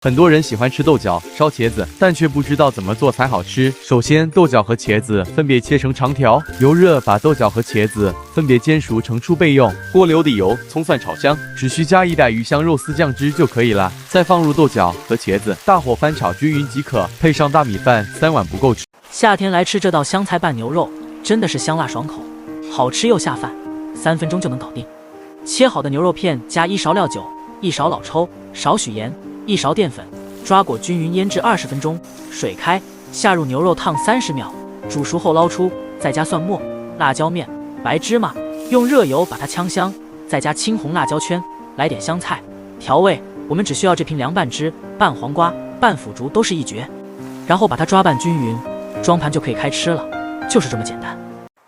很多人喜欢吃豆角、烧茄子，但却不知道怎么做才好吃。首先，豆角和茄子分别切成长条，油热把豆角和茄子分别煎熟成出备用。锅留底油，葱蒜炒香，只需加一袋鱼香肉丝酱汁就可以了。再放入豆角和茄子，大火翻炒均匀即可。配上大米饭3碗不够吃。夏天来吃这道香菜拌牛肉，真的是香辣爽口，好吃又下饭，3分钟就能搞定。切好的牛肉片加1勺料酒、1勺老抽、少许盐、1勺淀粉，抓裹均匀腌制20分钟。水开，下入牛肉烫30秒，煮熟后捞出，再加蒜末、辣椒面、白芝麻，用热油把它炝香，再加青红辣椒圈，来点香菜。调味，我们只需要这瓶凉拌汁，拌黄瓜、拌腐竹都是一绝。然后把它抓拌均匀，装盘就可以开吃了，就是这么简单。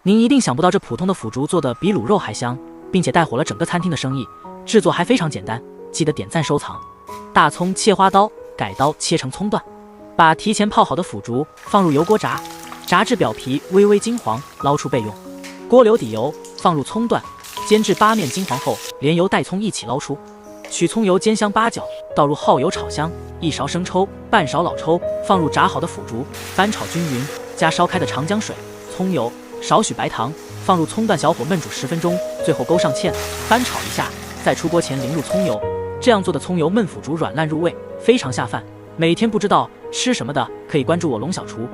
您一定想不到这普通的腐竹做的比卤肉还香，并且带火了整个餐厅的生意。制作还非常简单，记得点赞收藏。大葱切花刀，改刀切成葱段，把提前泡好的腐竹放入油锅炸，炸至表皮微微金黄，捞出备用。锅留底油，放入葱段，煎至八面金黄后，连油带葱一起捞出。取葱油煎香8角，倒入耗油炒香，1勺生抽，半勺老抽，放入炸好的腐竹，翻炒均匀，加烧开的长江水、葱油，少许白糖，放入葱段，小火焖煮10分钟，最后勾上芡，翻炒一下，在出锅前淋入葱油。这样做的葱油焖腐竹软烂入味，非常下饭。每天不知道吃什么的，可以关注我龙小厨。